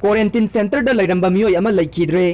quarantine centre दा लेरंबा मियोय अमा लेखिद्रे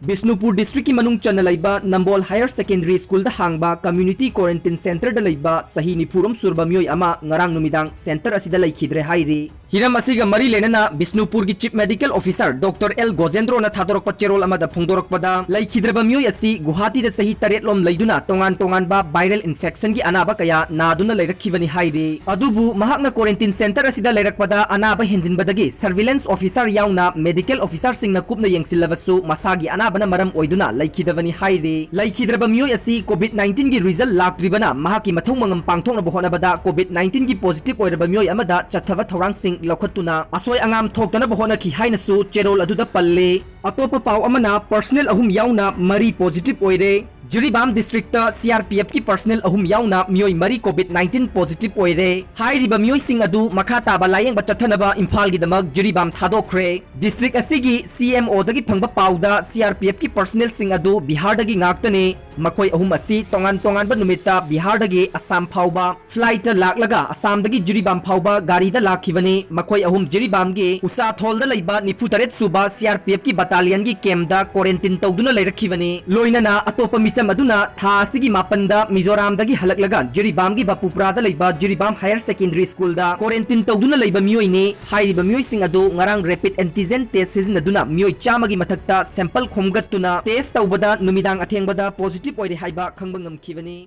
Bishnupur district की मनुंग चन्ना लैबा नंबोल हायर सेकेंडरी स्कूल दा हांगबा कम्युनिटी क्वारंटीन सेंटर दा लैबा सही निफुरम सुरबा मियोय अमा ngarang नुमिदांग सेंटर असिदा लेखिद्रे हाइरी हिरम असिगा मरी लेनना बिष्णुपुर की chief medical officer doctor L Gojendro ना थादोरक चेरोल अमादा फोंदोरकपदा लेखिद्रबा मियोय असि गुवाहाटी दा सही तरेट लोम लैदुना तोंगान तोंगान बा वायरल इन्फेक्शन की अनाबा कया नादुना लैरखिबनी हाइरी अदुबु महाकना क्वारंटीन सेंटर असिदा लैरकपदा अनाबा हेंजिनबदगी सर्विलेंस ऑफिसर याउना मेडिकल ऑफिसर सिंगना कुपना येंगसिलबसु मसागी अनाबना मरम ओइदुना लेखिदबनी हाइरी लेखिद्रबा मियोय असि कोविड-19 की रिजल्ट लाक्ट्रिबना महाकी मथौ मंगम पांगथोंना बहोनाबदा कोविड-19 की पॉजिटिव ओइरबा मियोय अमदा चथवा थौरांग सिंग लौखत्तुना असोय अंगाम थोक्तना बहोनखि हाइनसु चेरोल अदुदा पल्ले अतोप पाव अमना पर्सनल अहुम याउना मरी पॉजिटिव ओइरे जिरीबाम डिस्ट्रिक्ट सीआरपीएफ की पर्सनल अहुम याउना मियोय मरी कोविड-19 पॉजिटिव ओइरे हाइरिबा मियोय सिंग अदु मखा ताबा लायेंग बचथनबा इम्फाल की दमक जिरीबाम थादोखरे डिस्ट्रिक्ट असिगी सीएमओ दगी फंगबा पाउदा सीआरपीएफ की पर्सनल सिंग अदु बिहार दगी ngaktane मखोय अहुम असि तोंगान तोंगान बा नुमिता बिहार दगी असम फाउबा फ्लाइट लाक्लगा असम दगी जिरीबाम फाउबा गाड़ी दा लाखिबने मखोय अहुम जिरीबाम गे उसा थोल दा लैबा 93 सुबा सीआरपीएफ की बटालियन की कैम्प दा क्वारंटाइन तौदुना लैरखिबने लोइनना अतोप मिसम अदुना था असिगी मापनदा मिजोराम दगी हलकलगा जिरीबाम की बापुप्रा दा लैबा जिरीबाम हायर सेकेंडरी स्कूल दा क्वारंटाइन तौदुना लैबा मियोयने हाइरिबा मियोय सिंग अदु ngarang रैपिड एंटीजन टेस्ट सिजनदुना मियोय चामगी मथक्ता सैंपल खोमगत्तुना टेस्ट तौबदा नुमिदांग अथेंबदा पॉजिटिव ओइरे हाइबा खंबा ngamkhibani